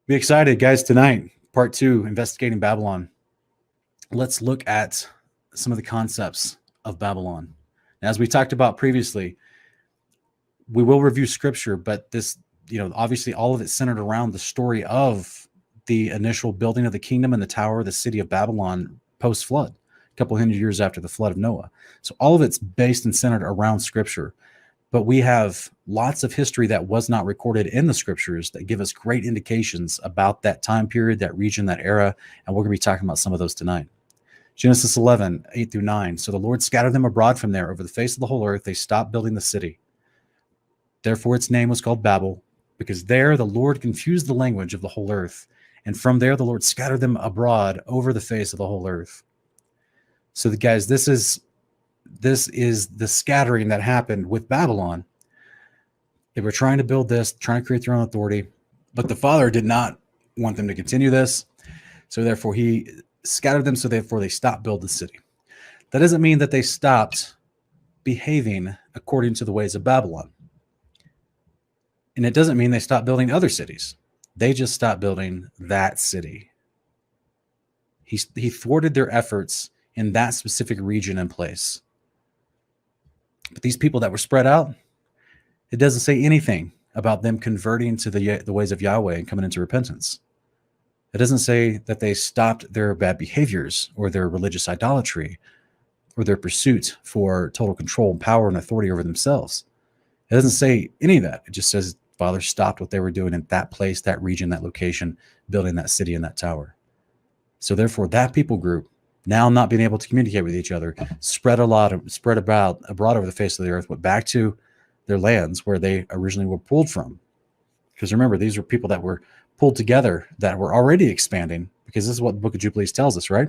Be excited, guys. Tonight, part 2, investigating Babylon. Let's look at some of the concepts of Babylon. Now, as we talked about previously, we will review scripture, but this, obviously all of it centered around the story of the initial building of the kingdom and the tower, the city of Babylon post-flood, a couple hundred years after the flood of Noah. So all of it's based and centered around scripture. But we have lots of history that was not recorded in the scriptures that give us great indications about that time period, that region, that era, and we're going to be talking about some of those tonight. Genesis 11, 8 through 9. So the Lord scattered them abroad from there over the face of the whole earth. They stopped building the city. Therefore its name was called Babel, because there the Lord confused the language of the whole earth. And from there the Lord scattered them abroad over the face of the whole earth. So guys, this is the scattering that happened with Babylon. They were trying to build this, trying to create their own authority, but the Father did not want them to continue this. So therefore he scattered them, so therefore they stopped building the city. That doesn't mean that they stopped behaving according to the ways of Babylon. And it doesn't mean they stopped building other cities. They just stopped building that city. He thwarted their efforts in that specific region and place. But these people that were spread out, it doesn't say anything about them converting to the ways of Yahweh and coming into repentance. It doesn't say that they stopped their bad behaviors or their religious idolatry or their pursuit for total control and power and authority over themselves. It doesn't say any of that. It just says Father stopped what they were doing in that place, that region, that location, building that city and that tower. So therefore, that people group, now not being able to communicate with each other, spread abroad over the face of the earth, went back to their lands where they originally were pulled from. Because remember, these were people that were pulled together that were already expanding, because this is what the book of Jubilees tells us, right?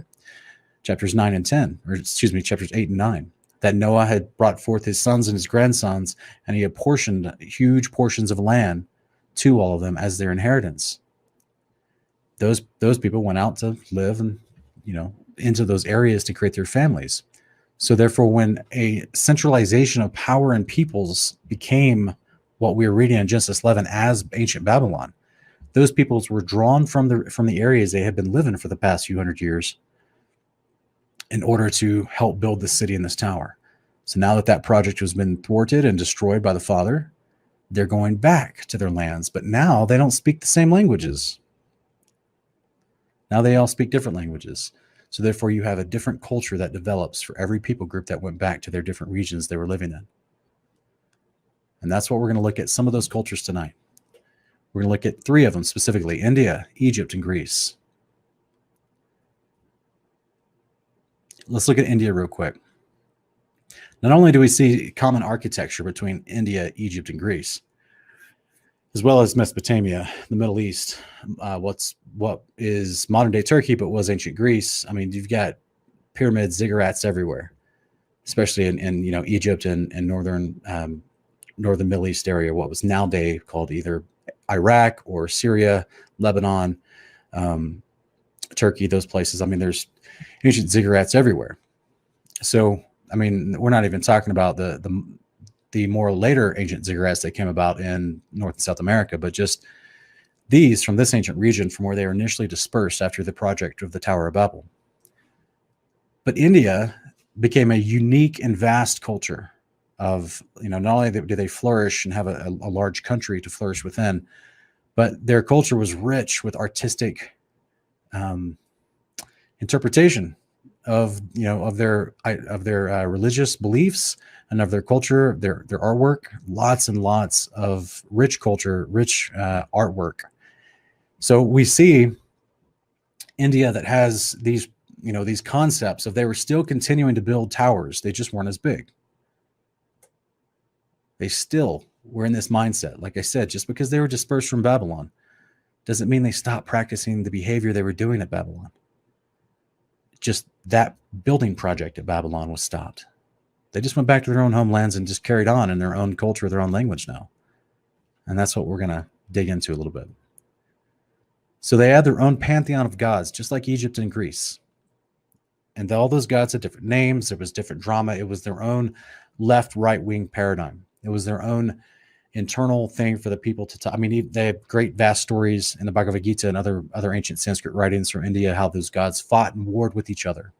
Chapters 8 and 9, that Noah had brought forth his sons and his grandsons, and he apportioned huge portions of land to all of them as their inheritance. Those people went out to live and, into those areas to create their families. So therefore, when a centralization of power and peoples became what we were reading in Genesis 11 as ancient Babylon, those peoples were drawn from the areas they had been living for the past few hundred years in order to help build the city and this tower. So now that project has been thwarted and destroyed by the Father, they're going back to their lands. But now they don't speak the same languages. Now they all speak different languages. So therefore you have a different culture that develops for every people group that went back to their different regions they were living in. And that's what we're going to look at, some of those cultures tonight. We're going to look at 3 of them specifically: India, Egypt, and Greece. Let's look at India real quick. Not only do we see common architecture between India, Egypt, and Greece, as well as Mesopotamia, the Middle East, what is modern-day Turkey but was ancient Greece. I mean, you've got pyramids, ziggurats everywhere, especially in Egypt and northern Middle East area, what was nowadays called either Iraq or Syria, Lebanon, Turkey, those places. I mean, there's ancient ziggurats everywhere. So, I mean, we're not even talking about the more later ancient ziggurats that came about in North and South America, but just these from this ancient region from where they were initially dispersed after the project of the Tower of Babel. But India became a unique and vast culture of, not only do they flourish and have a large country to flourish within, but their culture was rich with artistic interpretation of their religious beliefs and of their culture, their artwork. Lots and lots of rich culture, rich artwork. So we see India that has these concepts of, they were still continuing to build towers. They just weren't as big. They still were in this mindset. Like I said, just because they were dispersed from Babylon doesn't mean they stopped practicing the behavior they were doing at Babylon. Just that building project at Babylon was stopped. They just went back to their own homelands and just carried on in their own culture, their own language now. And that's what we're going to dig into a little bit. So they had their own pantheon of gods, just like Egypt and Greece. And all those gods had different names. There was different drama. It was their own left, right wing paradigm. It was their own internal thing for the people to talk. I mean, they have great vast stories in the Bhagavad Gita and other ancient Sanskrit writings from India, how those gods fought and warred with each other.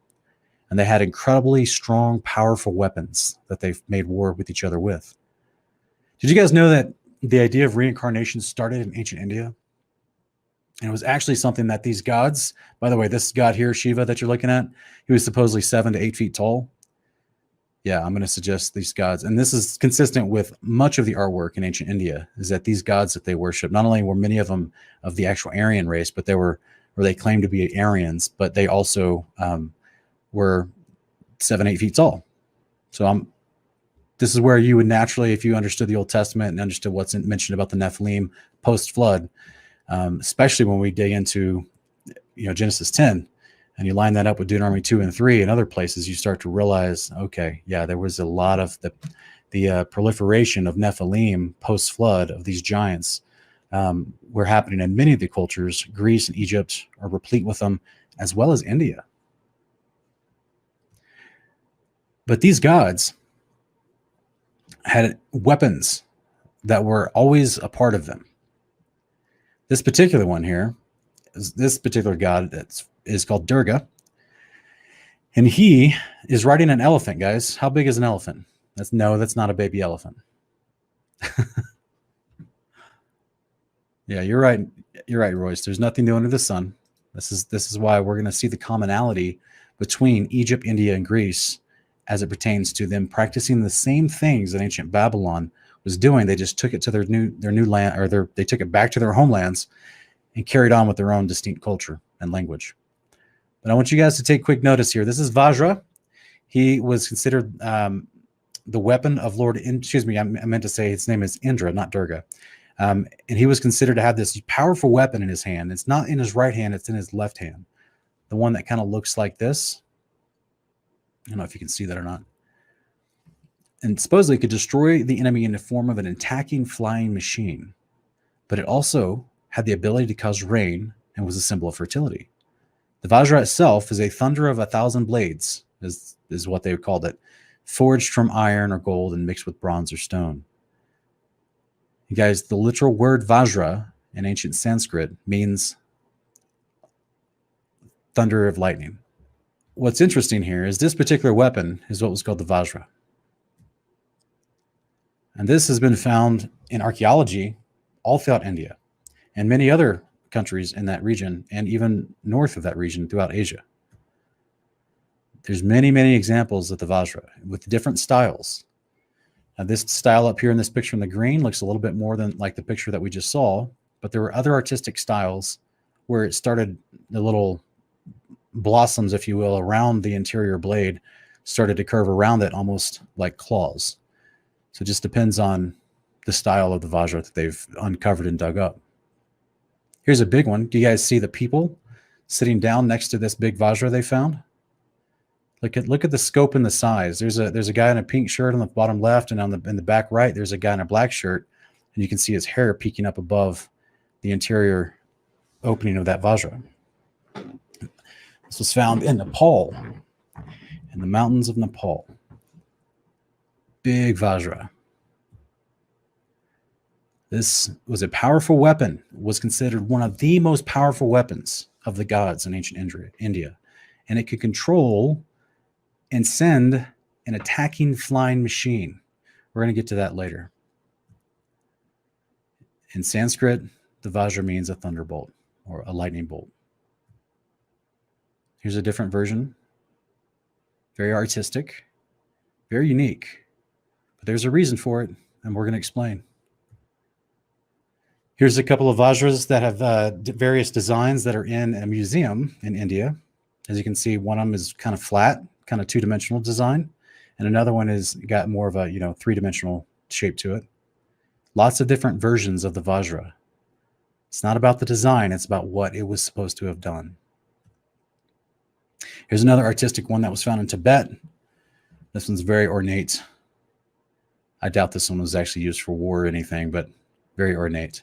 And they had incredibly strong, powerful weapons that they made war with each other with. Did you guys know that the idea of reincarnation started in ancient India? And it was actually something that these gods, by the way, this god here, Shiva, that you're looking at, he was supposedly 7 to 8 feet tall. Yeah, I'm going to suggest these gods. And this is consistent with much of the artwork in ancient India, is that these gods that they worship, not only were many of them of the actual Aryan race, but they claimed to be Aryans, but they also were 7, 8 feet tall. So this is where you would naturally, if you understood the Old Testament and understood what's mentioned about the Nephilim post-flood, especially when we dig into Genesis 10, and you line that up with Deuteronomy 2 and 3 and other places, you start to realize, okay, yeah, there was a lot of the proliferation of Nephilim post-flood of these giants were happening in many of the cultures. Greece and Egypt are replete with them, as well as India. But these gods had weapons that were always a part of them. This particular one here, this particular god is called Durga. And he is riding an elephant, guys. How big is an elephant? That's not a baby elephant. Yeah, you're right. You're right, Royce. There's nothing new under the sun. This is why we're going to see the commonality between Egypt, India, and Greece as it pertains to them practicing the same things that ancient Babylon was doing. They just took it to their new land, or they took it back to their homelands and carried on with their own distinct culture and language. But I want you guys to take quick notice here. This is Vajra. He was considered the weapon of Lord. Excuse me, I meant to say his name is Indra, not Durga. And he was considered to have this powerful weapon in his hand. It's not in his right hand; it's in his left hand. The one that kind of looks like this. I don't know if you can see that or not. And supposedly could destroy the enemy in the form of an attacking flying machine. But it also had the ability to cause rain and was a symbol of fertility. The Vajra itself is a thunder of 1,000 blades, is what they called it, forged from iron or gold and mixed with bronze or stone. You guys, the literal word Vajra in ancient Sanskrit means thunder of lightning. What's interesting here is this particular weapon is what was called the Vajra. And this has been found in archaeology all throughout India and many other countries in that region, and even north of that region throughout Asia. There's many, many examples of the Vajra with different styles. Now, this style up here in this picture in the green looks a little bit more than like the picture that we just saw, but there were other artistic styles where it started, the little blossoms, if you will, around the interior blade started to curve around it almost like claws. So it just depends on the style of the Vajra that they've uncovered and dug up. Here's a big one. Do you guys see the people sitting down next to this big Vajra they found? Look at the scope and the size. There's a guy in a pink shirt on the bottom left, and in the back right, there's a guy in a black shirt, and you can see his hair peeking up above the interior opening of that Vajra. This was found in Nepal, in the mountains of Nepal. Big Vajra. This was a powerful weapon, was considered one of the most powerful weapons of the gods in ancient India. And it could control and send an attacking flying machine. We're going to get to that later. In Sanskrit, the Vajra means a thunderbolt or a lightning bolt. Here's a different version. Very artistic, very unique. But there's a reason for it, and we're going to explain. Here's a couple of Vajras that have various designs that are in a museum in India. As you can see, one of them is kind of flat, kind of two-dimensional design, and another one is got more of a three-dimensional shape to it. Lots of different versions of the Vajra. It's not about the design; it's about what it was supposed to have done. Here's another artistic one that was found in Tibet. This one's very ornate. I doubt this one was actually used for war or anything, but very ornate.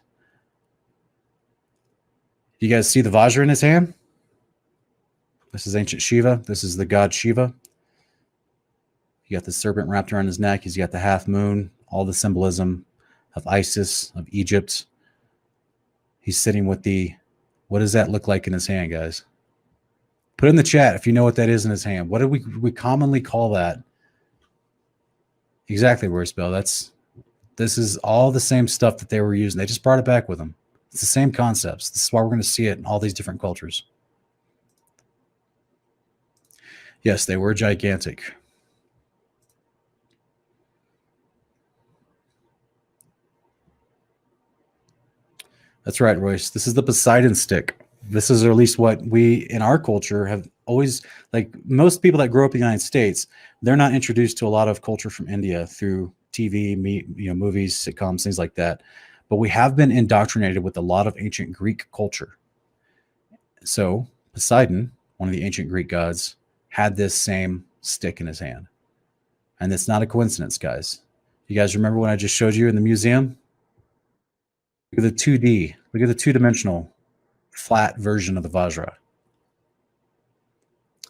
You guys see the Vajra in his hand? This is ancient Shiva. This is the god Shiva. You got the serpent wrapped around his neck. He's got the half moon, all the symbolism of Isis, of Egypt. He's sitting with the, what does that look like in his hand, guys? Put in the chat if you know what that is in his hand. What do we commonly call that? Exactly, where spell. This is all the same stuff that they were using. They just brought it back with them. It's the same concepts. This is why we're going to see it in all these different cultures. Yes, they were gigantic. That's right, Royce. This is the Poseidon stick. This is at least what we in our culture have always, like most people that grow up in the United States, they're not introduced to a lot of culture from India through TV, movies, sitcoms, things like that. But we have been indoctrinated with a lot of ancient Greek culture. So Poseidon, one of the ancient Greek gods, had this same stick in his hand. And it's not a coincidence, guys. You guys remember when I just showed you in the museum? Look at the 2D. Look at the two-dimensional flat version of the Vajra.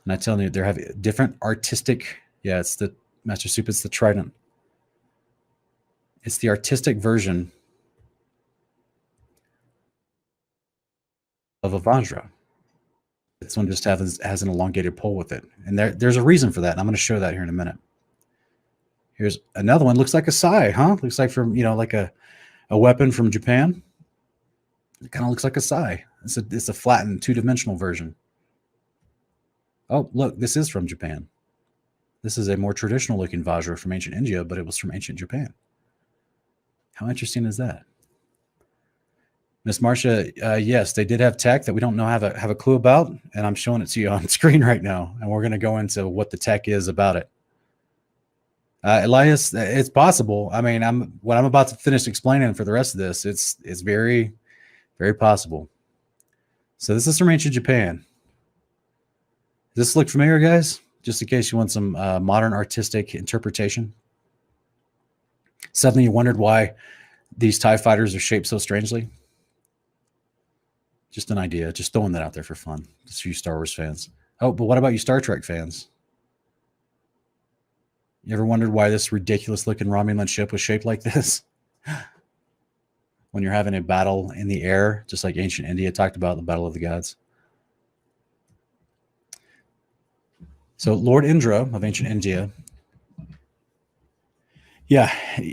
And I tell you, they have different artistic. Yeah, it's the Master Soup. It's the trident. It's the artistic version of a Vajra. This one just has an elongated pole with it. And there's a reason for that. And I'm going to show that here in a minute. Here's another one. Looks like a sai, huh? Looks like from, like a weapon from Japan. It kind of looks like a sai. It's a flattened two-dimensional version. Oh, look, this is from Japan. This is a more traditional looking Vajra from ancient India, but it was from ancient Japan. How interesting is that? Miss Marcia, yes, they did have tech that we don't know have a clue about, and I'm showing it to you on screen right now, and we're going to go into what the tech is about it. Elias, it's possible. I mean, what I'm about to finish explaining for the rest of this, it's very, very possible. So this is from ancient Japan. Does this look familiar, guys? Just in case you want some modern artistic interpretation. Suddenly you wondered why these TIE fighters are shaped so strangely. Just an idea. Just throwing that out there for fun. Just for you Star Wars fans. Oh, but what about you Star Trek fans? You ever wondered why this ridiculous-looking Romulan ship was shaped like this? When you're having a battle in the air, just like ancient India talked about, the Battle of the Gods. So Lord Indra of ancient India. Yeah,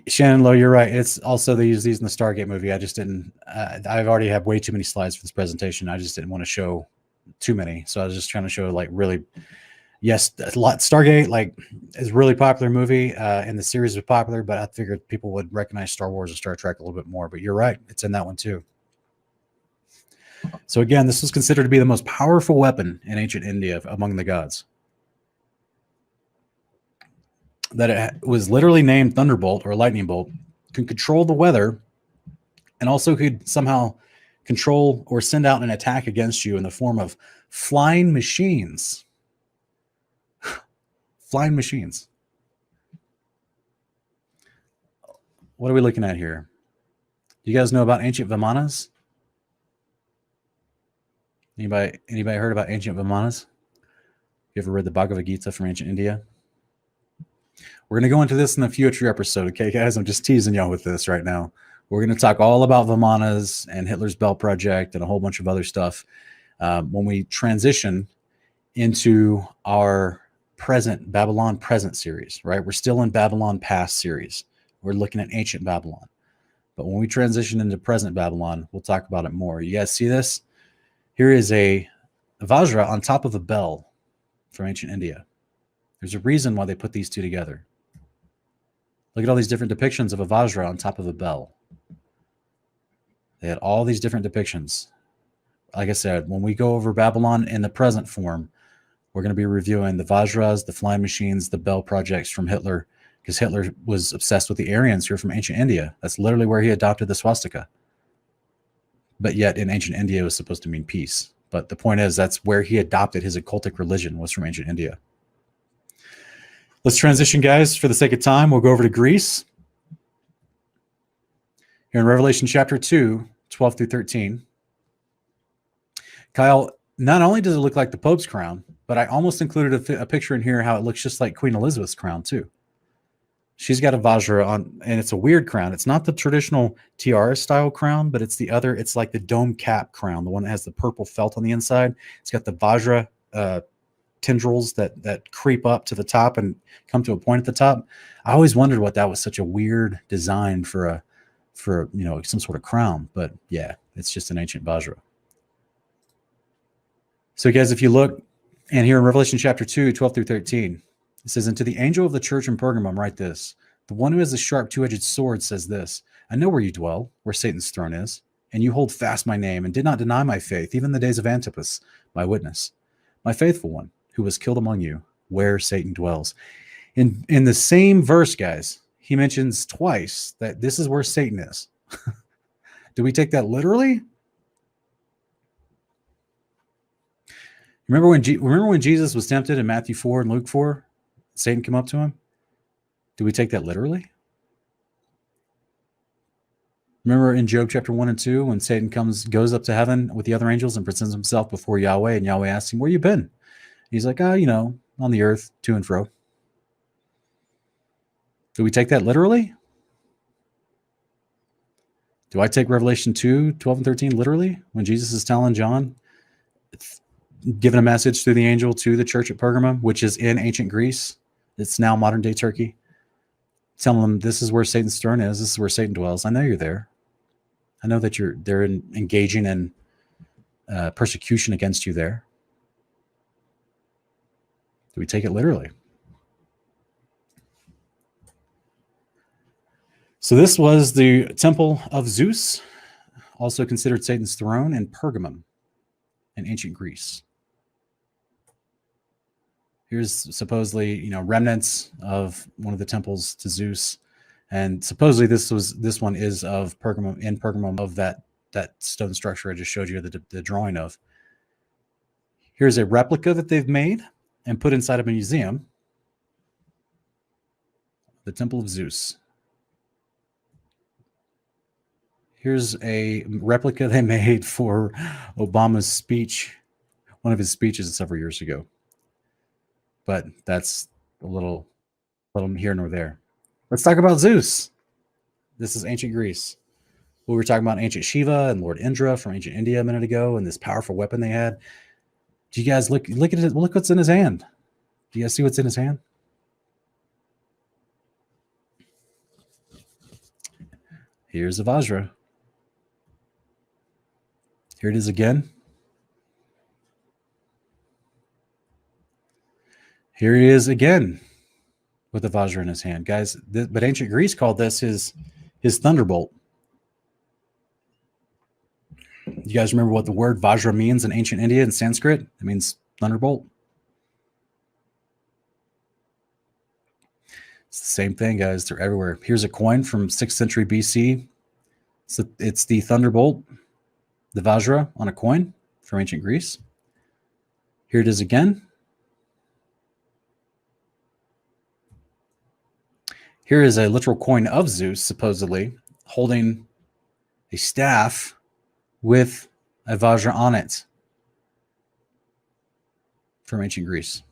Shannon Lowe, you're right. It's also, they use these in the Stargate movie. I just didn't, I've already have way too many slides for this presentation. I just didn't want to show too many. So I was just trying to show like really, yes, a lot. Stargate like is a really popular movie and the series was popular, but I figured people would recognize Star Wars and Star Trek a little bit more. But you're right. It's in that one too. So again, this was considered to be the most powerful weapon in ancient India among the gods. That it was literally named Thunderbolt or Lightning Bolt, can control the weather, and also could somehow control or send out an attack against you in the form of flying machines. Flying machines. What are we looking at here? You guys know about ancient Vimanas? Anybody heard about ancient Vimanas? You ever read the Bhagavad Gita from ancient India? We're going to go into this in a future episode, okay, guys? I'm just teasing y'all with this right now. We're going to talk all about Vimanas and Hitler's Belt Project and a whole bunch of other stuff when we transition into our present Babylon Present series, right? We're still in Babylon Past series. We're looking at ancient Babylon. But when we transition into present Babylon, we'll talk about it more. You guys see this? Here is a Vajra on top of a bell from ancient India. There's a reason why they put these two together. Look at all these different depictions of a Vajra on top of a bell. They had all these different depictions. Like I said, when we go over Babylon in the present form, we're going to be reviewing the Vajras, the flying machines, the bell projects from Hitler, because Hitler was obsessed with the Aryans who are from ancient India. That's literally where he adopted the swastika. But yet in ancient India, it was supposed to mean peace. But the point is, that's where he adopted his occultic religion, was from ancient India. Let's transition, guys. For the sake of time, we'll go over to Greece. Here in Revelation chapter 2, 12 through 13. Kyle, not only does it look like the Pope's crown, but I almost included a picture in here how it looks just like Queen Elizabeth's crown, too. She's got a Vajra on, and it's a weird crown. It's not the traditional tiara style crown, but it's the other. It's like the dome cap crown, the one that has the purple felt on the inside. It's got the Vajra tendrils that creep up to the top and come to a point at the top. I always wondered what that was, such a weird design for some sort of crown. But yeah, it's just an ancient Vajra. So guys, if you look, and here in Revelation chapter 2, 12 through 13, it says, "And to the angel of the church in Pergamum write this: the one who has a sharp two-edged sword says this: I know where you dwell, where Satan's throne is, and you hold fast my name and did not deny my faith, even the days of Antipas, my witness, my faithful one, who was killed among you, where Satan dwells." In the same verse, guys, he mentions twice that this is where Satan is. Do we take that literally? Remember when Jesus was tempted in Matthew 4 and Luke 4? Satan came up to him. Do we take that literally? Remember in Job chapter 1 and 2 when Satan goes up to heaven with the other angels and presents himself before Yahweh, and Yahweh asks him, "Where you been?" He's like, on the earth, to and fro. Do we take that literally? Do I take Revelation 2, 12 and 13 literally when Jesus is telling John, giving a message through the angel to the church at Pergamum, which is in ancient Greece? It's now modern day Turkey. Telling them this is where Satan's throne is. This is where Satan dwells. I know you're there. I know that they're engaging in persecution against you there. Do we take it literally? So this was the temple of Zeus, also considered Satan's throne, in Pergamum in ancient Greece. Here's supposedly, remnants of one of the temples to Zeus, and supposedly this one is of Pergamum, of that stone structure I just showed you the drawing of. Here's a replica that they've made and put inside of a museum, the Temple of Zeus. Here's a replica they made for Obama's speech, one of his speeches several years ago. But that's a little here nor there. Let's talk about Zeus. This is ancient Greece. We were talking about ancient Shiva and Lord Indra from ancient India a minute ago, and this powerful weapon they had. Do you guys look at it? Look what's in his hand. Do you guys see what's in his hand? Here's a Vajra. Here it is again. Here he is again with the Vajra in his hand. Guys, but ancient Greece called this his thunderbolt. You guys remember what the word Vajra means in ancient India in Sanskrit? It means thunderbolt. It's the same thing, guys. They're everywhere. Here's a coin from 6th century BC. So it's the thunderbolt, the Vajra on a coin from ancient Greece. Here it is again. Here is a literal coin of Zeus, supposedly, holding a staff with a Vajra on it from ancient Greece.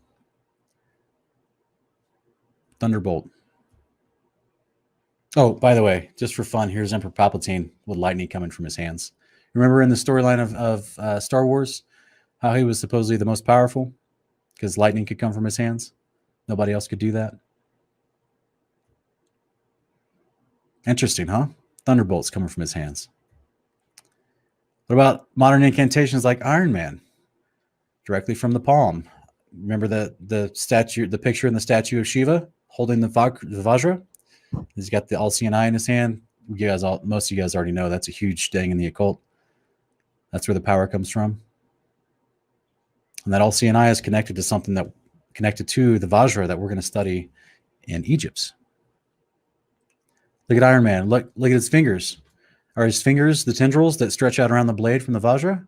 Thunderbolt. Oh, by the way, just for fun, here's Emperor Palpatine with lightning coming from his hands. Remember in the storyline of Star Wars, how he was supposedly the most powerful because lightning could come from his hands? Nobody else could do that. Interesting, huh? Thunderbolts coming from his hands. What about modern incantations like Iron Man? Directly from the palm. Remember the statue, the picture in the statue of Shiva holding the Vajra? He's got the all-seeing eye in his hand. Most of you guys already know that's a huge thing in the occult. That's where the power comes from. And that all-seeing eye is connected to something connected to the Vajra that we're going to study in Egypt. Look at Iron Man. Look at his fingers. Are his fingers the tendrils that stretch out around the blade from the Vajra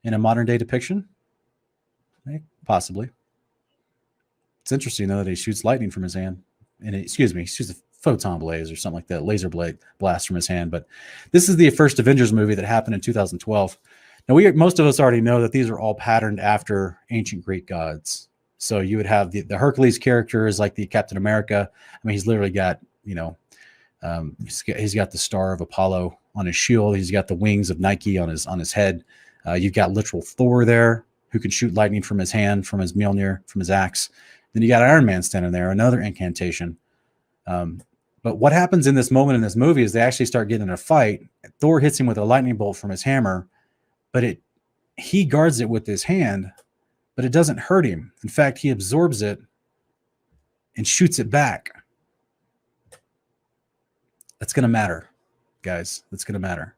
in a modern day depiction? Possibly. It's interesting, though, that he shoots lightning from his hand. And he shoots a photon blaze or something like that, laser blast from his hand. But this is the first Avengers movie that happened in 2012. Now, most of us already know that these are all patterned after ancient Greek gods. So you would have the Hercules character is like the Captain America. I mean, he's literally got, he's got the star of Apollo on his shield. He's got the wings of Nike on his head. You've got literal Thor there, who can shoot lightning from his hand, from his Mjolnir, from his axe. Then you got Iron Man standing there, another incantation. But what happens in this moment in this movie is they actually start getting in a fight. Thor hits him with a lightning bolt from his hammer, but he guards it with his hand, but it doesn't hurt him. In fact, he absorbs it and shoots it back. That's going to matter, guys. That's going to matter.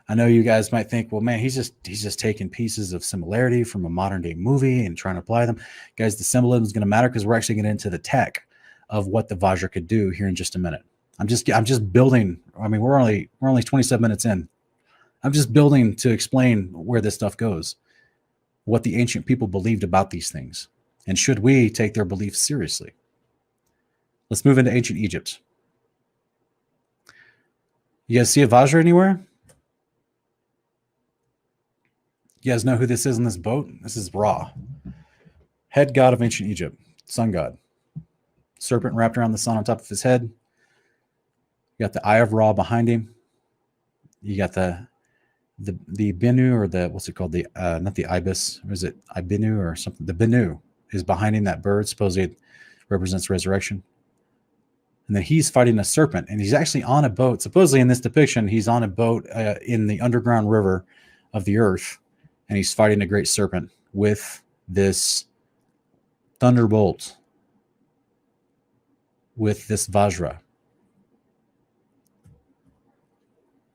I know you guys might think, well, man, he's just taking pieces of similarity from a modern day movie and trying to apply them. Guys, the symbolism is going to matter because we're actually getting into the tech of what the Vajra could do here in just a minute. I'm just building. I mean, we're only 27 minutes in. I'm just building to explain where this stuff goes, what the ancient people believed about these things, and should we take their beliefs seriously? Let's move into ancient Egypt. You guys see a Vajra anywhere? You guys know who this is in this boat? This is Ra, head god of ancient Egypt, sun god. Serpent wrapped around the sun on top of his head. You got the eye of Ra behind him. You got the Benu, or the, what's it called? The not the ibis, or is it Ibinu or something? The Benu is behind him. That bird supposedly represents resurrection. And then he's fighting a serpent, and he's actually on a boat. Supposedly in this depiction, he's on a boat in the underground river of the earth, and he's fighting a great serpent with this thunderbolt, with this Vajra.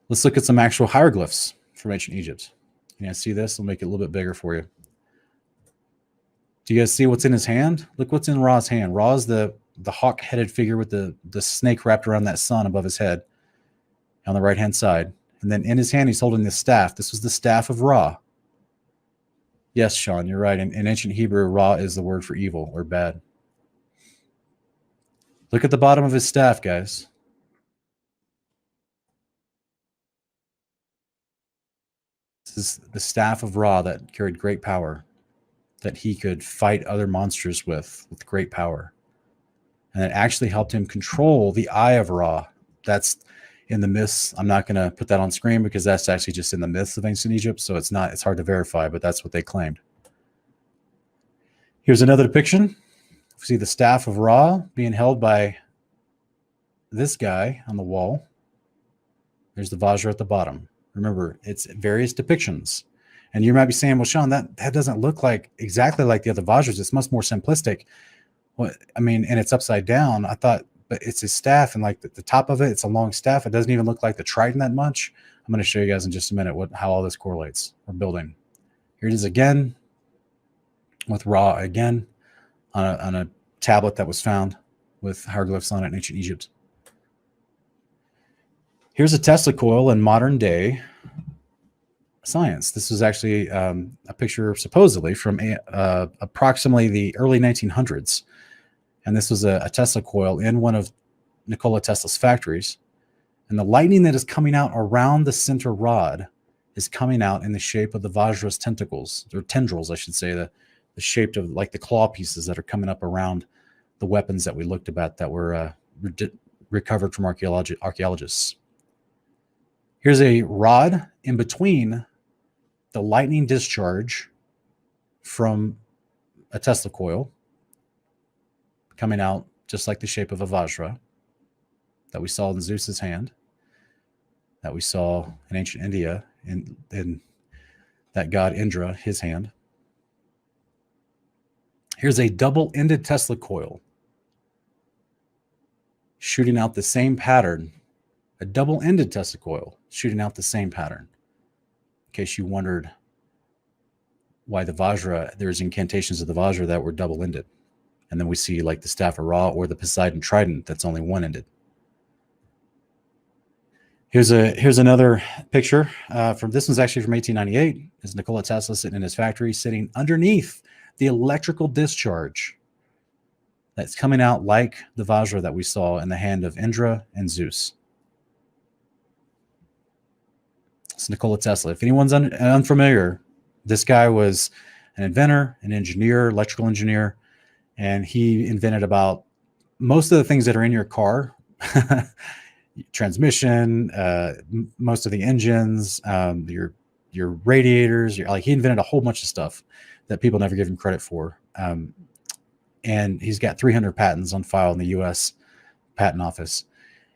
Let's look at some actual hieroglyphs from ancient Egypt. You guys see this? I'll make it a little bit bigger for you. Do you guys see what's in his hand? Look what's in Ra's hand. Ra's the hawk-headed figure with the snake wrapped around that sun above his head on the right-hand side. And then in his hand, he's holding this staff. This was the staff of Ra. Yes, Sean, you're right. In ancient Hebrew, Ra is the word for evil or bad. Look at the bottom of his staff, guys. This is the staff of Ra that carried great power, that he could fight other monsters with great power. And it actually helped him control the eye of Ra. That's in the myths. I'm not going to put that on screen because that's actually just in the myths of ancient Egypt. So it's hard to verify, but that's what they claimed. Here's another depiction. We see the staff of Ra being held by this guy on the wall. There's the Vajra at the bottom. Remember, it's various depictions. And you might be saying, well, Sean, that doesn't look like exactly like the other Vajras. It's much more simplistic. Well, I mean, and it's upside down. I thought, but it's his staff, and like the top of it, it's a long staff. It doesn't even look like the trident that much. I'm going to show you guys in just a minute how all this correlates. We're building. Here it is again, with Ra again on a tablet that was found with hieroglyphs on it in ancient Egypt. Here's a Tesla coil in modern day science. This was actually a picture supposedly from approximately the early 1900s. And this was a Tesla coil in one of Nikola Tesla's factories. And the lightning that is coming out around the center rod is coming out in the shape of the Vajra's tentacles, or tendrils, I should say, the shape of like the claw pieces that are coming up around the weapons that we looked at that were recovered from archaeologists. Here's a rod in between the lightning discharge from a Tesla coil coming out just like the shape of a Vajra that we saw in Zeus's hand, that we saw in ancient India in that god Indra, his hand. Here's a double-ended Tesla coil shooting out the same pattern, a double-ended Tesla coil shooting out the same pattern. In case you wondered why the Vajra, there's incantations of the Vajra that were double-ended. And then we see like the staff of Ra or the Poseidon trident that's only one-ended. Here's another picture from this one's actually from 1898. Is Nikola Tesla sitting in his factory, sitting underneath the electrical discharge that's coming out like the Vajra that we saw in the hand of Indra and Zeus. It's Nikola Tesla. If anyone's unfamiliar, this guy was an inventor, an engineer, electrical engineer. And he invented about most of the things that are in your car, transmission, most of the engines, your radiators. Like, he invented a whole bunch of stuff that people never give him credit for. And he's got 300 patents on file in the U.S. Patent Office.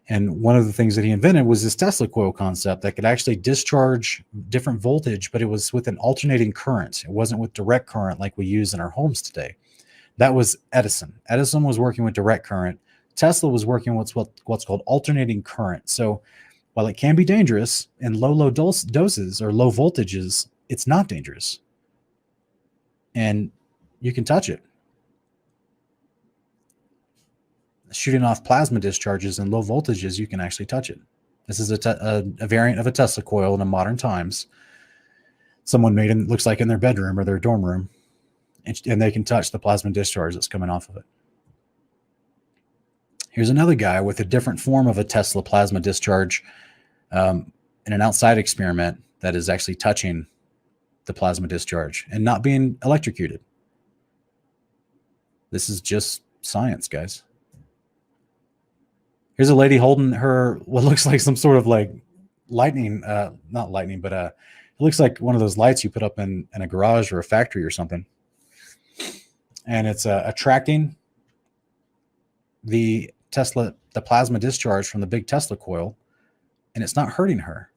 And one of the things that he invented was this Tesla coil concept that could actually discharge different voltage, but it was with an alternating current. It wasn't with direct current like we use in our homes today. That was Edison. Edison was working with direct current. Tesla was working with what's called alternating current. So while it can be dangerous in low doses or low voltages, it's not dangerous. And you can touch it. Shooting off plasma discharges in low voltages, you can actually touch it. This is a variant of a Tesla coil in the modern times. Someone made it, looks like in their bedroom or their dorm room, and they can touch the plasma discharge that's coming off of it. Here's another guy with a different form of a Tesla plasma discharge in an outside experiment that is actually touching the plasma discharge and not being electrocuted. This is just science, guys. Here's a lady holding her, what looks like some sort of like lightning, not lightning, but it looks like one of those lights you put up in a garage or a factory or something. And it's attracting the plasma discharge from the big Tesla coil, and it's not hurting her.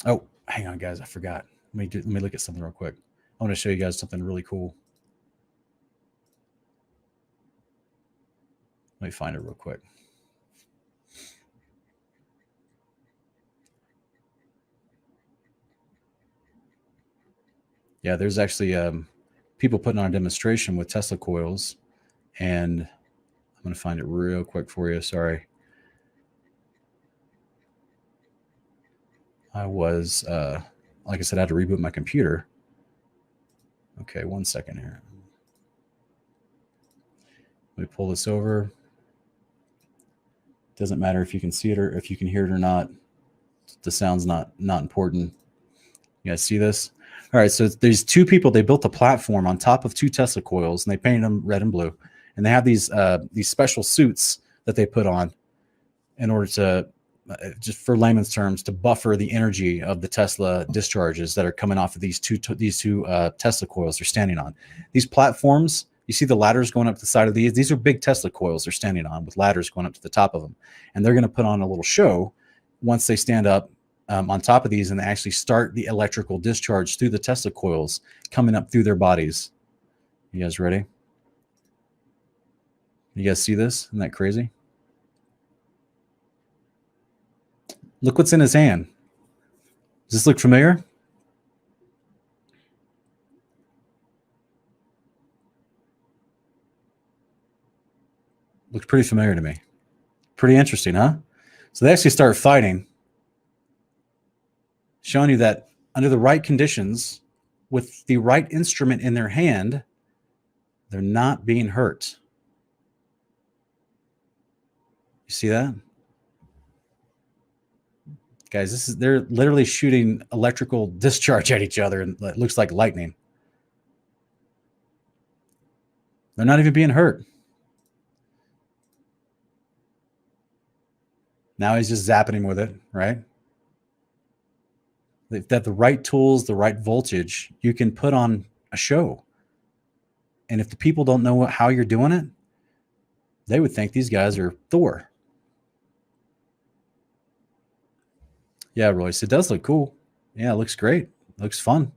Oh, hang on, guys. I forgot. Let me look at something real quick. I want to show you guys something really cool. Let me find it real quick. Yeah, there's actually people putting on a demonstration with Tesla coils, and I'm going to find it real quick for you. Sorry. I was, like I said, I had to reboot my computer. Okay, 1 second here. Let me pull this over. Doesn't matter if you can see it or if you can hear it or not. The sound's not important. You guys see this? All right, so there's two people. They built a platform on top of two Tesla coils, and they painted them red and blue. And they have these special suits that they put on in order to, just for layman's terms, to buffer the energy of the Tesla discharges that are coming off of these two Tesla coils they're standing on. These platforms, you see the ladders going up the side of these? These are big Tesla coils they're standing on with ladders going up to the top of them. And they're going to put on a little show once they stand up on top of these, and they actually start the electrical discharge through the Tesla coils coming up through their bodies. You guys ready? You guys see this? Isn't that crazy? Look what's in his hand. Does this look familiar? Looks pretty familiar to me. Pretty interesting, huh? So they actually start fighting, showing you that under the right conditions, with the right instrument in their hand, they're not being hurt. You see that? Guys, they're literally shooting electrical discharge at each other, and it looks like lightning. They're not even being hurt. Now he's just zapping him with it, right? That the right tools, the right voltage, you can put on a show. And if the people don't know how you're doing it, they would think these guys are Thor. Yeah, Royce, it does look cool. Yeah, it looks great. It looks fun.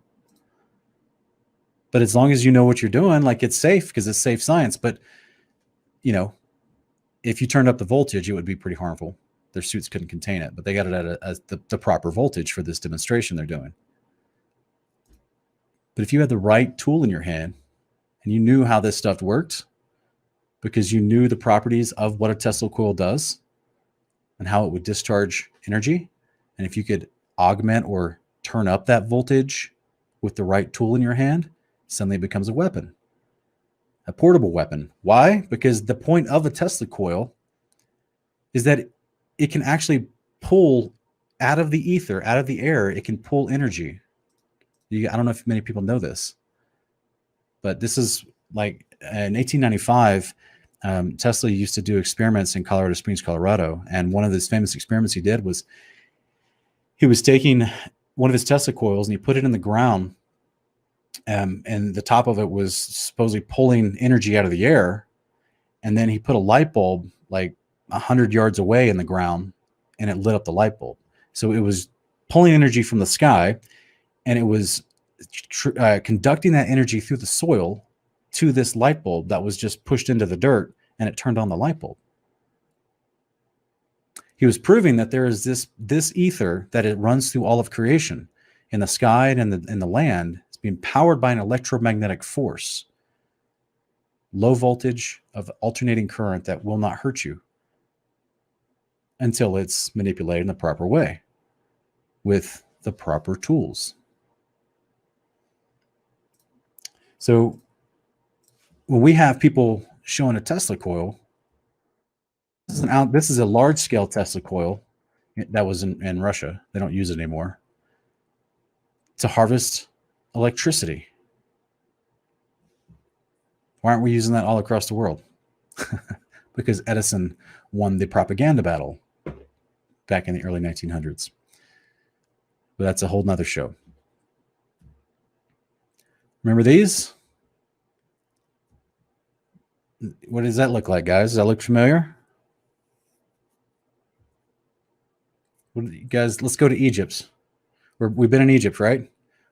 But as long as you know what you're doing, like, it's safe because it's safe science. But, you know, if you turned up the voltage, it would be pretty harmful. Their suits couldn't contain it, but they got it at the proper voltage for this demonstration they're doing. But if you had the right tool in your hand and you knew how this stuff worked, because you knew the properties of what a Tesla coil does and how it would discharge energy, and if you could augment or turn up that voltage with the right tool in your hand, suddenly it becomes a weapon, a portable weapon. Why? Because the point of a Tesla coil is that it can actually pull out of the ether, out of the air, it can pull energy. I don't know if many people know this, but this is like in 1895, Tesla used to do experiments in Colorado Springs, Colorado. And one of his famous experiments he did was he was taking one of his Tesla coils and he put it in the ground. And the top of it was supposedly pulling energy out of the air. And then he put a light bulb like 100 yards away in the ground and it lit up the light bulb. So it was pulling energy from the sky and it was conducting that energy through the soil to this light bulb that was just pushed into the dirt, and it turned on the light bulb. He was proving that there is this ether that it runs through all of creation in the sky and in the land. It's being powered by an electromagnetic force, low voltage of alternating current that will not hurt you until it's manipulated in the proper way with the proper tools. So when we have people showing a Tesla coil, this is a large-scale Tesla coil that was in Russia. They don't use it anymore to harvest electricity. Why aren't we using that all across the world? Because Edison won the propaganda battle back in the early 1900s. But that's a whole nother show. Remember these? What does that look like, guys? Does that look familiar? Guys, let's go to Egypt. We've been in Egypt, right?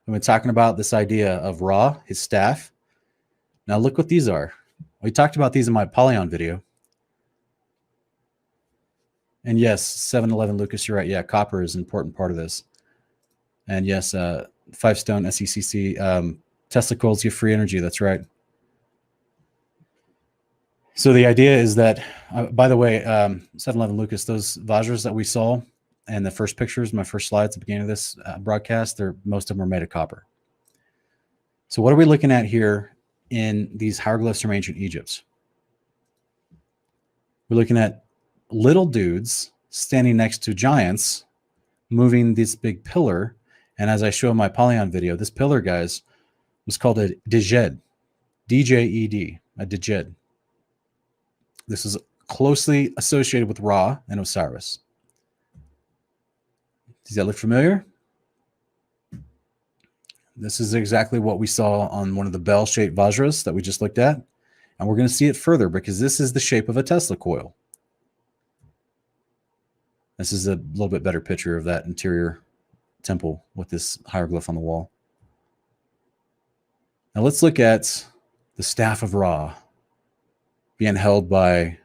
We've been talking about this idea of Ra, his staff. Now look what these are. We talked about these in my Apollyon video. And yes, 711 Lucas, you're right. Yeah, copper is an important part of this. And yes, 5-stone SECC, Tesla coils give free energy. That's right. So the idea is that, by the way, 711 Lucas, those Vajras that we saw and the first pictures, my first slides at the beginning of this broadcast, most of them are made of copper. So what are we looking at here in these hieroglyphs from ancient Egypt? We're looking at little dudes standing next to giants moving this big pillar. And as I show in my Apollyon video, this pillar, guys, was called a Djed, D-J-E-D, a Djed. This is closely associated with Ra and Osiris. Does that look familiar? This is exactly what we saw on one of the bell-shaped Vajras that we just looked at. And we're going to see it further because this is the shape of a Tesla coil. This is a little bit better picture of that interior temple with this hieroglyph on the wall. Now let's look at the staff of Ra being held by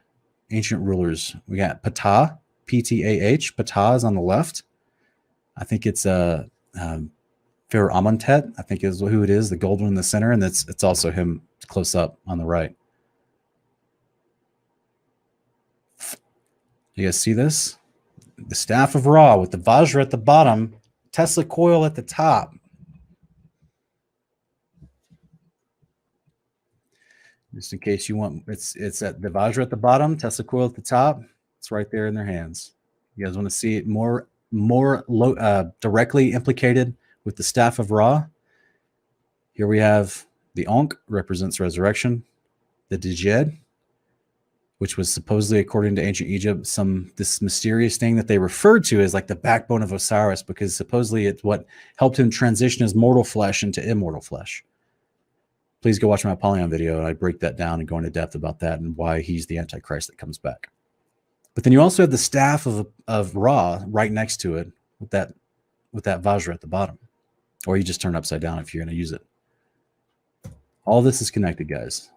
ancient rulers. We got Ptah, P-T-A-H. Ptah is on the left. I think it's Pharaoh Amenhotep, I think is who it is, the gold one in the center, and it's also him close up on the right. You guys see this? The staff of Ra with the Vajra at the bottom, Tesla coil at the top. Just in case you want, it's at the Vajra at the bottom, Tesla coil at the top. It's right there in their hands. You guys want to see it more directly implicated with the staff of Ra? Here we have the Ankh, represents resurrection. The Djed, which was supposedly, according to ancient Egypt, this mysterious thing that they referred to as like the backbone of Osiris, because supposedly it's what helped him transition his mortal flesh into immortal flesh. Please go watch my Apollyon video, and I break that down and go into depth about that and why he's the Antichrist that comes back. But then you also have the staff of Ra right next to it with that Vajra at the bottom. Or you just turn it upside down if you're going to use it. All this is connected, guys.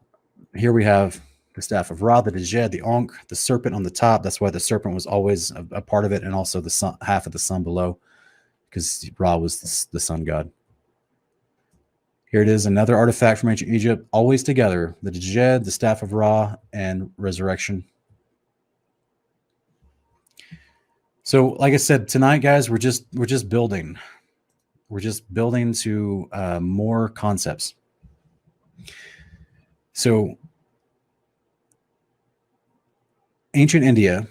Here we have the staff of Ra, the Djed, the Ankh, the serpent on the top. That's why the serpent was always a part of it, and also the sun, half of the sun below, because Ra was the sun god. Here it is, another artifact from ancient Egypt, always together. The Djed, the staff of Ra, and resurrection. So, like I said, tonight, guys, we're just building. We're just building to more concepts. So, ancient India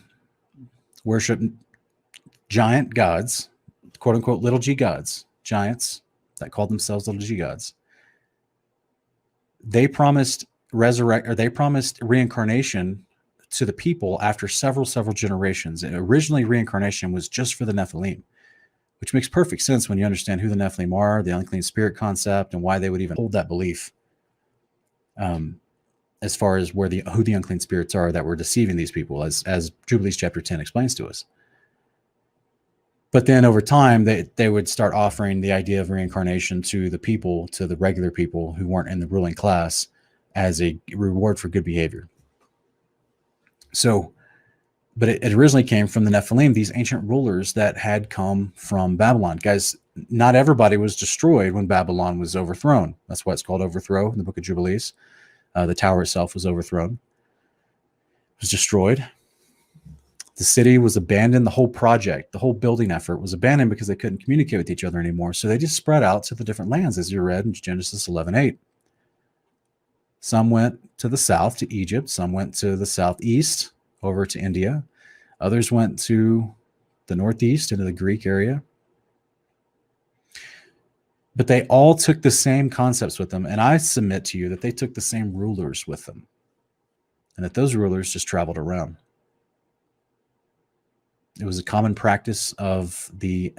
worshiped giant gods, quote unquote, little g gods, giants, that called themselves little g gods. They promised reincarnation to the people after several generations. And originally, reincarnation was just for the Nephilim, which makes perfect sense when you understand who the Nephilim are, the unclean spirit concept, and why they would even hold that belief. As far as who the unclean spirits are that were deceiving these people, as Jubilees chapter 10 explains to us. But then over time, they would start offering the idea of reincarnation to the people, to the regular people who weren't in the ruling class, as a reward for good behavior. So, but it originally came from the Nephilim, these ancient rulers that had come from Babylon. Guys, not everybody was destroyed when Babylon was overthrown. That's why it's called overthrow in the book of Jubilees. The tower itself was overthrown. It was destroyed. The city was abandoned. The whole project, the whole building effort was abandoned because they couldn't communicate with each other anymore. So they just spread out to the different lands, as you read in Genesis 11:8. Some went to the south, to Egypt. Some went to the southeast, over to India. Others went to the northeast, into the Greek area. But they all took the same concepts with them. And I submit to you that they took the same rulers with them. And that those rulers just traveled around. It was a common practice of the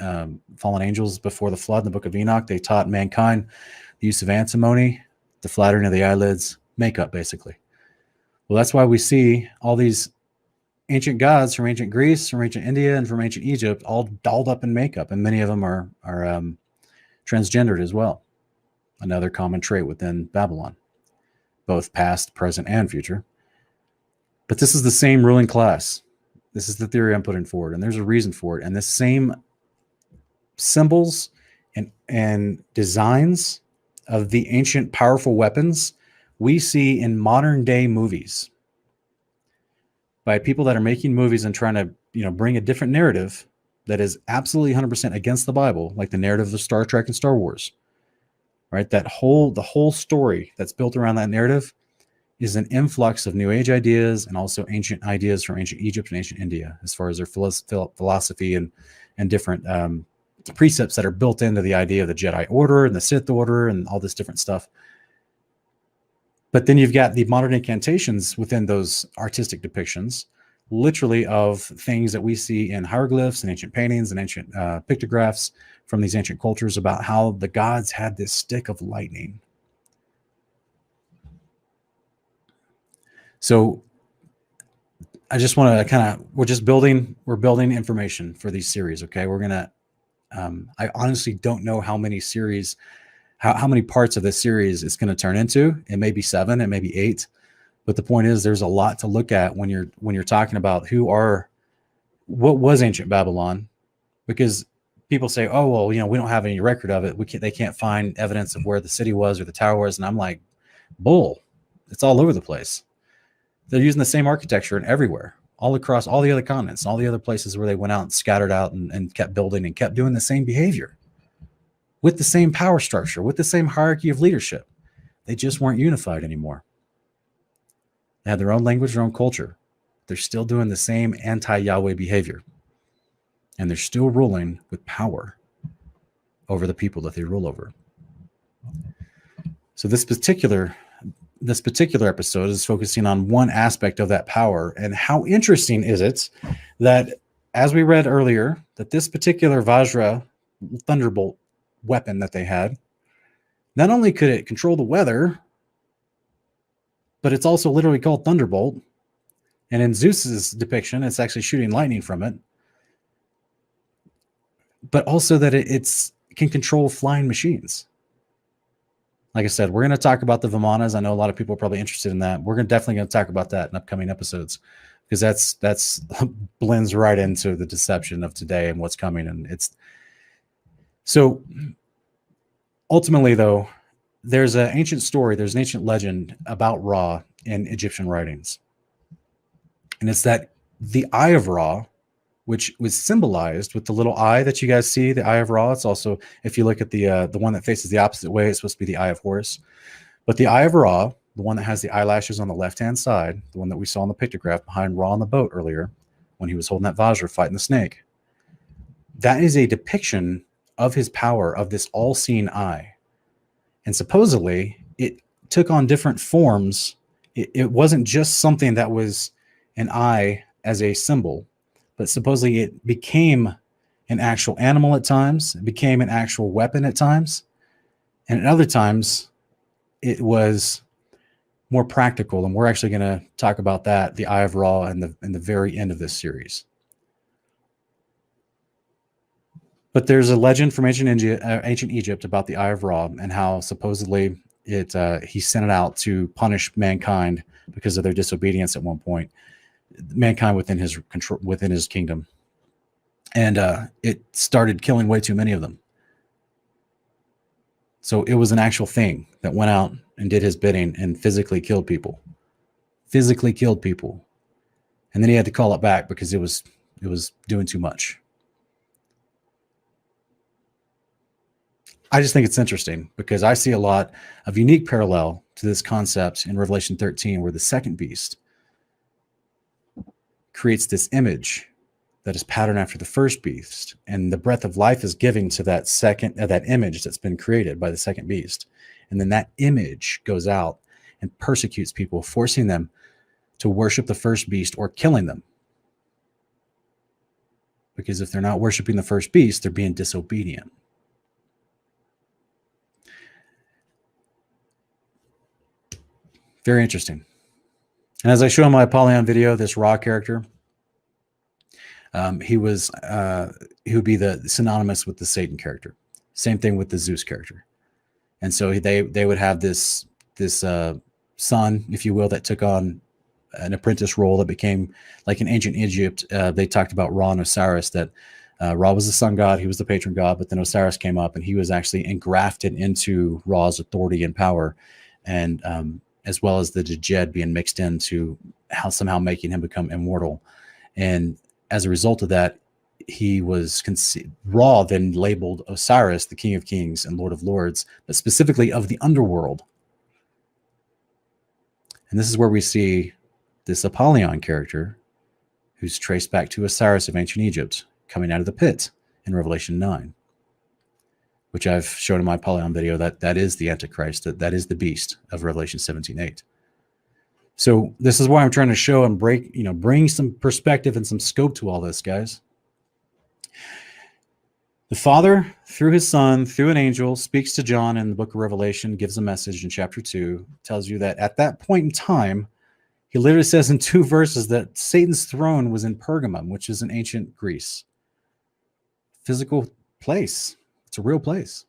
fallen angels before the flood in the book of Enoch. They taught mankind the use of antimony, the flattering of the eyelids, makeup, basically. Well, that's why we see all these ancient gods from ancient Greece, from ancient India, and from ancient Egypt all dolled up in makeup. And many of them are transgendered as well. Another common trait within Babylon, both past, present, and future. But this is the same ruling class. This is the theory I'm putting forward, and there's a reason for it. And the same symbols and designs of the ancient powerful weapons we see in modern day movies by people that are making movies and trying to bring a different narrative that is absolutely 100% against the Bible, like the narrative of Star Trek and Star Wars, right? The whole story that's built around that narrative is an influx of New Age ideas and also ancient ideas from ancient Egypt and ancient India, as far as their philosophy and different precepts that are built into the idea of the Jedi Order and the Sith Order and all this different stuff. But then you've got the modern incantations within those artistic depictions, literally of things that we see in hieroglyphs and ancient paintings and ancient pictographs from these ancient cultures about how the gods had this stick of lightning. So I just want to we're building information for these series. Okay. We're going to, I honestly don't know how many series, how many parts of this series it's going to turn into. It may be 7, it may be 8. But the point is, there's a lot to look at when you're talking about what was ancient Babylon, because people say, oh, well, we don't have any record of it. They can't find evidence of where the city was or the tower was. And I'm like, bull, it's all over the place. They're using the same architecture and everywhere, all across all the other continents, all the other places where they went out and scattered out and kept building and kept doing the same behavior with the same power structure, with the same hierarchy of leadership. They just weren't unified anymore. They had their own language, their own culture. They're still doing the same anti-Yahweh behavior. And they're still ruling with power over the people that they rule over. So this particular episode is focusing on one aspect of that power. And how interesting is it that, as we read earlier, that this particular Vajra thunderbolt weapon that they had, not only could it control the weather, but it's also literally called Thunderbolt. And in Zeus's depiction, it's actually shooting lightning from it. But also that it can control flying machines. Like I said, we're going to talk about the Vimanas. I know a lot of people are probably interested in that. We're definitely going to talk about that in upcoming episodes, because that's blends right into the deception of today and what's coming. And it's so ultimately, though, there's an ancient story, there's an ancient legend about Ra in Egyptian writings. And it's that the Eye of Ra, which was symbolized with the little eye that you guys see, the Eye of Ra. It's also, if you look at the one that faces the opposite way, it's supposed to be the Eye of Horus. But the Eye of Ra, the one that has the eyelashes on the left-hand side, the one that we saw in the pictograph behind Ra on the boat earlier, when he was holding that Vajra fighting the snake, that is a depiction of his power, of this all-seeing eye. And supposedly it took on different forms. It wasn't just something that was an eye as a symbol, but supposedly it became an actual animal at times, it became an actual weapon at times, and at other times it was more practical. And we're actually going to talk about that, the Eye of Ra, in the very end of this series. But there's a legend from ancient Egypt about the Eye of Ra and how supposedly he sent it out to punish mankind because of their disobedience at one point, mankind within his control, within his kingdom, and it started killing way too many of them. So it was an actual thing that went out and did his bidding and physically killed people, and then he had to call it back because it was doing too much. I just think it's interesting because I see a lot of unique parallel to this concept in Revelation 13, where the second beast creates this image that is patterned after the first beast, and the breath of life is given to that that image that's been created by the second beast, and then that image goes out and persecutes people, forcing them to worship the first beast or killing them. Because if they're not worshiping the first beast, they're being disobedient. Very interesting. And as I show in my Apollyon video, this Ra character, he would be the synonymous with the Satan character. Same thing with the Zeus character. And so they would have this son, if you will, that took on an apprentice role that became like in ancient Egypt. They talked about Ra and Osiris, that Ra was the sun god, he was the patron god, but then Osiris came up and he was actually engrafted into Ra's authority and power, and as well as the Djed being mixed into somehow making him become immortal. And as a result of that, he was Ra then labeled Osiris the King of Kings and Lord of Lords, but specifically of the underworld. And this is where we see this Apollyon character, who's traced back to Osiris of ancient Egypt, coming out of the pit in Revelation 9, which I've shown in my Apollyon video, that is the Antichrist, that is the beast of Revelation 17:8. So this is why I'm trying to show and bring some perspective and some scope to all this, guys. The Father, through his Son, through an angel, speaks to John in the book of Revelation, gives a message in chapter 2, tells you that at that point in time, he literally says in 2 verses that Satan's throne was in Pergamum, which is in ancient Greece. Physical place. It's a real place.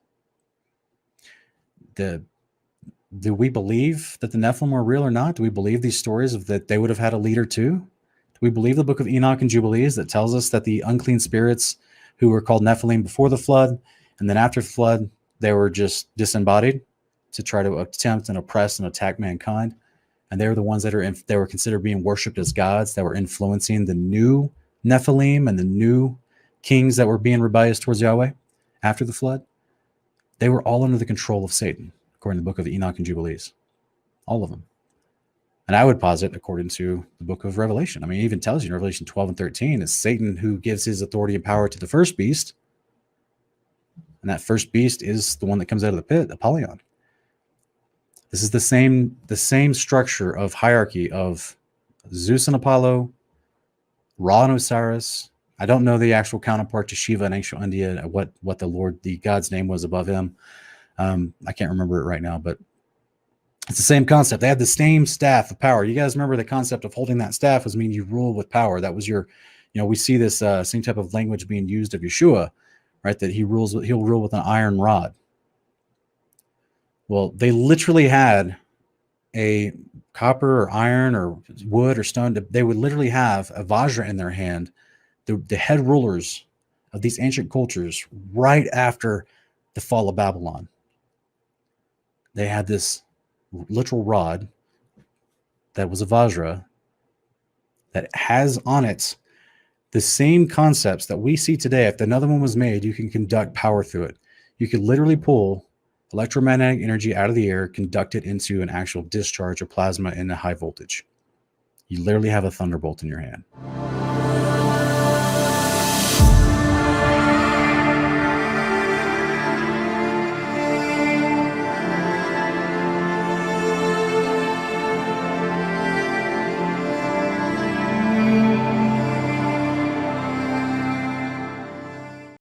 Do we believe that the Nephilim are real or not? Do we believe these stories of that they would have had a leader too? Do we believe the book of Enoch and Jubilees that tells us that the unclean spirits who were called Nephilim before the flood, and then after the flood, they were just disembodied to try to attempt and oppress and attack mankind? And they were the ones that they were considered being worshipped as gods, that were influencing the new Nephilim and the new kings that were being rebellious towards Yahweh after the flood. They were all under the control of Satan, according to the book of Enoch and Jubilees. All of them. And I would posit, according to the book of Revelation, I mean, it even tells you in Revelation 12 and 13, it's Satan who gives his authority and power to the first beast. And that first beast is the one that comes out of the pit, Apollyon. This is the same structure of hierarchy of Zeus and Apollo, Ra and Osiris. I don't know the actual counterpart to Shiva in ancient India, what the god's name was above him. I can't remember it right now, but it's the same concept. They had the same staff of power. You guys remember the concept of holding that staff was mean you rule with power. That was your, we see this same type of language being used of Yeshua, right? That he'll rule with an iron rod. Well, they literally had a copper or iron or wood or stone. They would literally have a vajra in their hand, the head rulers of these ancient cultures right after the fall of Babylon. They had this literal rod that was a vajra that has on it the same concepts that we see today. If another one was made, you can conduct power through it. You could literally pull electromagnetic energy out of the air, conduct it into an actual discharge or plasma in a high voltage. You literally have a thunderbolt in your hand.